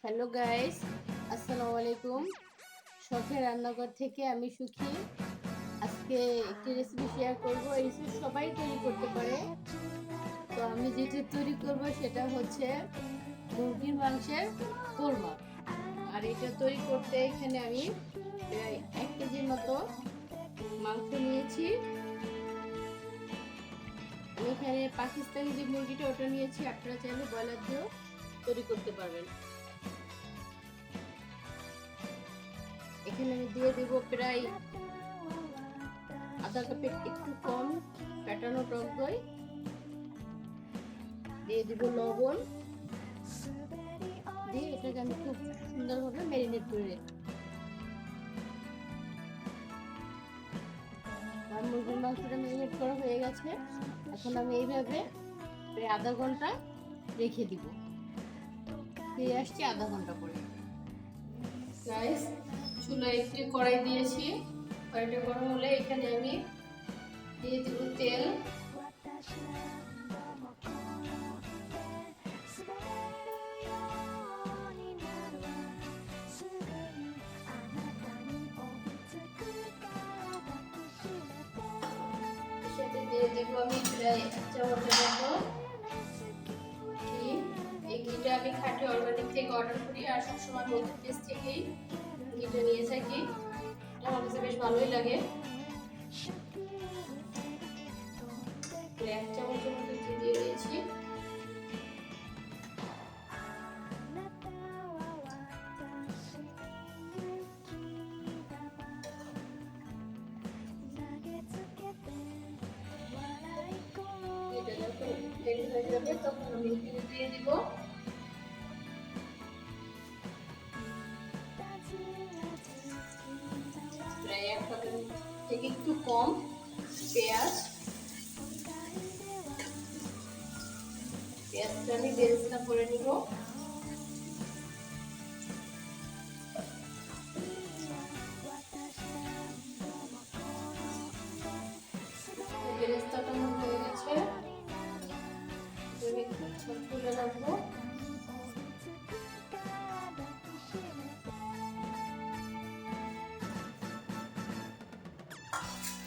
Hello guys, আসসালামু আলাইকুম। শখের রান্নাঘর থেকে আমি সুখী। আজকে একটি রেসিপি শেয়ার করব। এই রেসিপি সবাই তৈরি করতে পারে। তো আমি যেটা তৈরি করব সেটা হচ্ছে মুরগির মাংসের কোরমা। আর এটা তৈরি করতে এখানে আমি প্রায় 1 কেজির মতো মাংস নিয়েছি। আমি এখানে পাকিস্তানি যে মুরগিটা ওটা নিয়েছি, আপনারা চাইলে ব্রয়লার দিয়েও তৈরি করতে পারবেন। এখানে আমি দিয়ে দেব প্রায় আধা কাপের একটু কম ফ্যাটানো টক দই, দিয়ে দিব লবণ, দিয়ে এটাকে আমি খুব সুন্দরভাবে ম্যারিনেট করে রাখি। আর মুরগির মাংসটা ম্যারিনেট করা হয়ে গেছে। এখন আমি এইভাবে প্রায় আধা ঘন্টা রেখে দিব। ফিরে আসছি আধা ঘন্টা পরে। গাইস, চুলায় একটি কড়াই দিয়েছি। কড়াইটা গরম হলে এখানে আমি দিয়ে দিব তেল, সাথে দিয়ে দেবো আমি প্রায় 1 চামচের মতো ঘি। এই ঘিটা আমি খাঁটি অর্গানিক থেকে অর্ডার করি, আর সবসময় নতুন পেজ থেকেই ঘিটা নিয়ে থাকি। এটা আমার কাছে বেশ ভালোই লাগে। 1 চামচের মতো ঘি দিয়ে দিয়েছি। এটা যখন রেডি হয়ে যাবে তখন আমি এখানে দিয়ে দিব প্রায় 1 কাপের থেকে একটু কম পেঁয়াজ। পেঁয়াজটা আমি বেরেস্তা করে নিব। বেরেস্তাটা আমার হয়ে গেছে, তুলে রাখবো।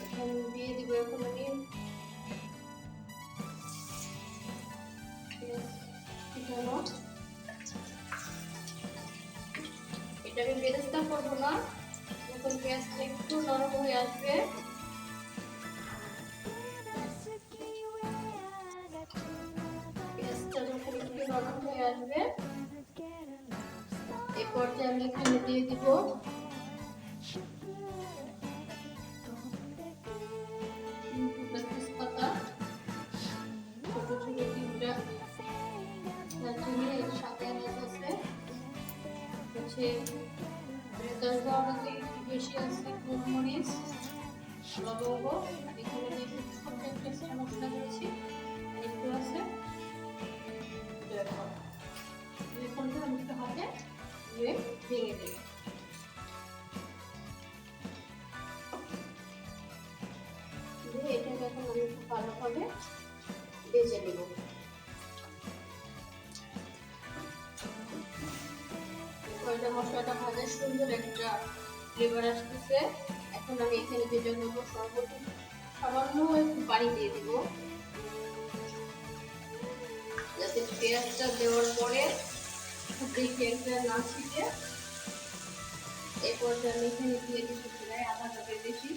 এখানে দিয়ে দিব এখন আমি এটা আমি বেরেস্তা করবো না, যখন পেঁয়াজটা একটু নরম হয়ে আসবে এই পর্যায়ে আমি এখানে দিয়ে দিব তেজপাতা, ছোট ছোট 3টা দারচিনি, এর সাথে আছে হচ্ছে 10-12টা একটু বেশি আছে গোলমরিচ, লবঙ্গ, আর এখানে যে ছোট একটা মশলা দিয়েছি একটু আছে জয়ফল। জয়ফলটা আমি একটু হাতে দিয়ে ভেঙে দিই। এটাকে এখন আমি একটু ভালোভাবে ভেজে নেব। কয়টা মশলাটা ভাজার সুন্দর একটা ফ্লেভার আসতেছে। এখন আমি এখানে যেটা দেবো সর্বপ্রথম সামান্য একটু পানি দিয়ে দিব, যাতে পেঁয়াজটা দেওয়ার পরে দেখে একটা না ছিটে। এরপর আমি এখানে দিয়ে দিচ্ছি প্রায় আধা কাপের বেশি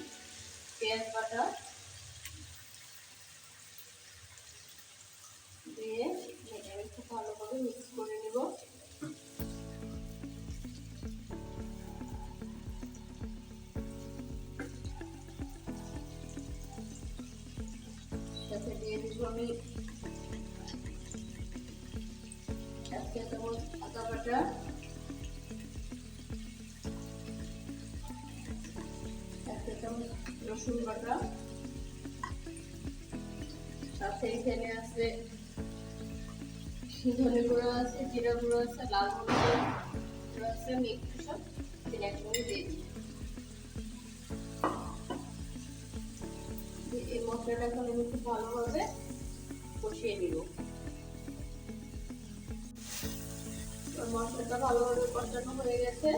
পেঁয়াজ বাটা, দিয়ে এটা একটু ভালোভাবে মিক্স করে নেব। সাথে দিয়ে দিব আমি 1 চা চামচ আদা বাটা, 1 চা চামচ রসুন বাটা, সাথে এখানে আছে ধনে গুঁড়ো আছে, জিরা গুঁড়ো আছে, লাল মরিচের গুঁড়ো আছে। আমি একটু সব একসঙ্গে দিয়ে দিই। এই মশলাটা এখন আমি খুব ভালোভাবে কষিয়ে নিব। মশলাটা ভালোভাবে কষানো হয়ে গেছে।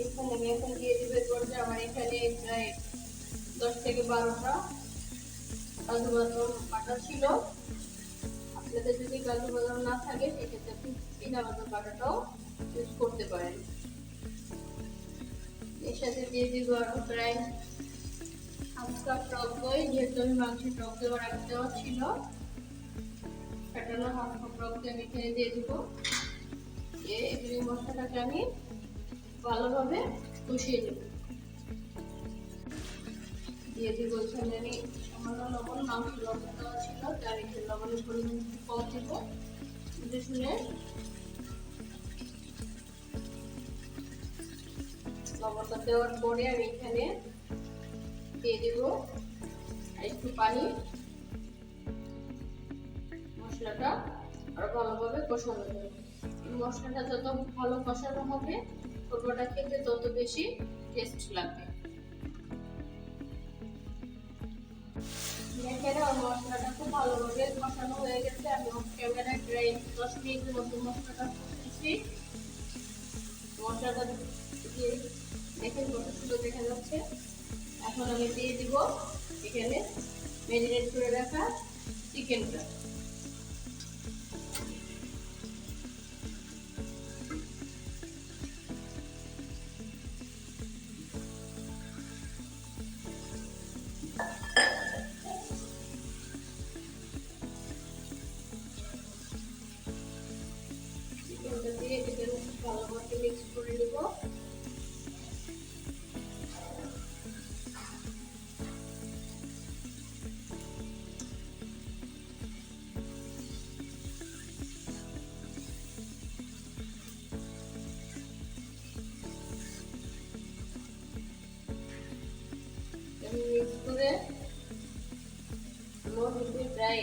এখানে আমি এখন দিয়ে দিব করতে আমার এখানে প্রায় 10 থেকে 12টা কাজু বাদাম বাটা ছিল। আপনাদের যদি কাজু বাদাম না থাকে সেক্ষেত্রে আপনি চীনাবাদাম বাটাটাও ইউজ করতে পারেন। এর সাথে দিয়ে দিব আরো প্রায় হাফ কাপ টক দই, যেহেতু আমি মাংসের টক দেওয়ার আগে দেওয়া ছিল। ফেটানো হাফ কাপ টক দই আমি এখানে দিয়ে দিব। এবারে মশলাটাকে আমি ভালোভাবে কষিয়ে নেব। দিয়ে দিব এখানে আমি সামান্য লবণ, মাংস লবণ দেওয়া ছিল তার একটু লবণের পরিমাণ একটু কম দিব। বুঝে শুনে লবণটা দেওয়ার পরে আমি এখানে দিয়ে দিব একটু পানি। মশলাটা আরো ভালোভাবে কষানো যাবে। মশলাটা যত ভালো কষানো হবে পরোটা খেতে তত বেশি টেস্ট লাগবে। দেখেন আমার মশলাটা খুব ভালোভাবে কষানো হয়ে গেছে। আমি অফ ক্যামেরায় প্রায় 10 মিনিটের মতো মশলাটা কষিয়েছি। মশলাটা দিয়ে দেখেন কত সুন্দর দেখা যাচ্ছে। এখন আমি দিয়ে দিব এখানে ম্যারিনেট করে রাখা চিকেনটা। চিকেনটা দিয়ে এটাকে ভালোভাবে মিক্স করে নিব। মিক্স করে প্রায়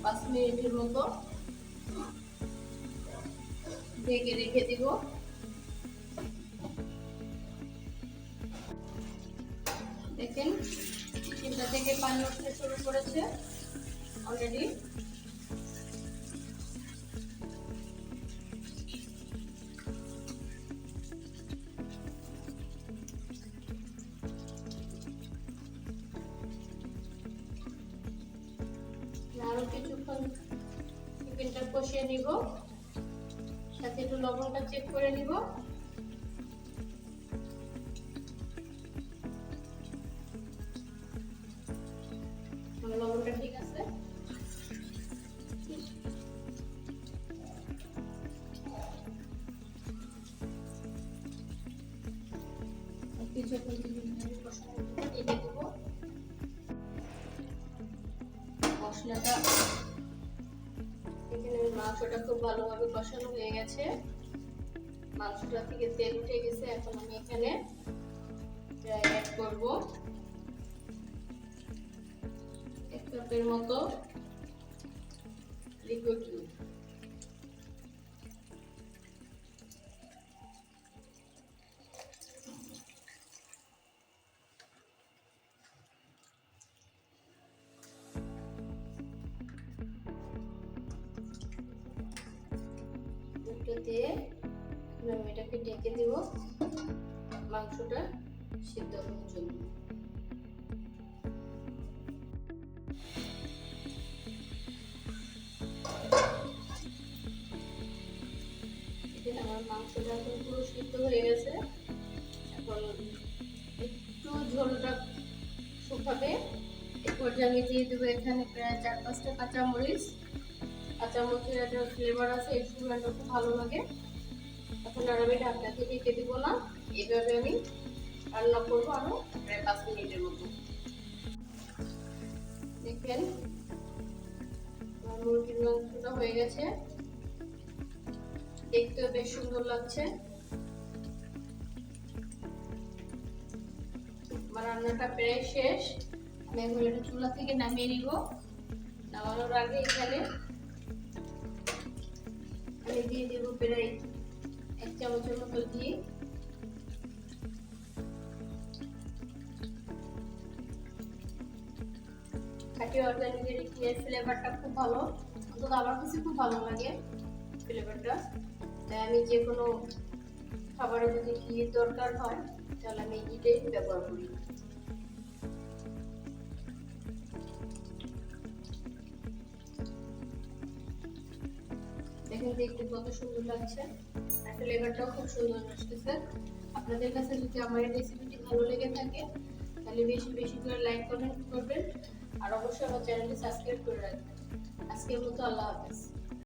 5 মিনিটের মতো ঢেকে রেখে দিব। দেখেন চিকেনটা থেকে পানি উঠতে শুরু করেছে অলরেডি। আরো কিছুক্ষণ চিকেনটা কষিয়ে নিব, সাথে একটু লবণটা চেক করে নিব। লবণটা ঠিক আছে। কিছুক্ষণ ঢেকে দেব। মশলাটা এখানে মাংসটা খুব ভালোভাবে কষানো হয়ে গেছে। মাংসটা থেকে তেল উঠে গেছে। এখন আমি এখানে অ্যাড করব 1 কাপের মতো লিকুইড দুধ। দিয়ে আমি এটাকে ঢেকে দিব মাংসটা সিদ্ধ হওয়ার জন্য। আমার মাংসটা এখন পুরো সিদ্ধ হয়ে গেছে। এখন একটু ঝোলটা শুকাবে। এই পর্যায়ে আমি দিয়ে দেবো এখানে প্রায় 4-5টা কাঁচামরিচ। কাঁচামরিচের একটা ফ্লেভার আছে, এই ফ্লেভারটা খুব ভালো লাগে। এখন আর আমি ঢাকনাতে ঢেকে দিব না, এইভাবে আমি রান্না করবো আরো প্রায় 5 মিনিটের মতো। দেখেন মুরগির মাংসটা হয়ে গেছে, দেখতেও বেশ সুন্দর লাগছে। আমার রান্নাটা প্রায় শেষ। আমি এখন এটা চুলা থেকে নামিয়ে নিব। নামানোর আগে এখানে আমি দিয়ে দেব প্রায় 1 চামচের মতো ঘি। খাঁটি অর্গানিকের ঘিয়ের ফ্লেভারটা খুব ভালো, অন্তত আমার কাছে খুব ভালো লাগে। ফ্লেভারটা। তাই আমি যে কোনো খাবারে যদি ঘি দরকার হয় তাহলে আমি ঘিটাই ব্যবহার করি। দেখেন দেখতে কত সুন্দর লাগছে, আর ফ্লেভারটাও খুব সুন্দর আসতেছে। আপনাদের কাছে যদি আমার এই রেসিপিটি ভালো লেগে থাকে তাহলে বেশি বেশি করে লাইক কমেন্ট করবেন, আর অবশ্যই আমার চ্যানেলটি সাবস্ক্রাইব করে রাখবেন। আজকের মতো আল্লাহ হাফেজ।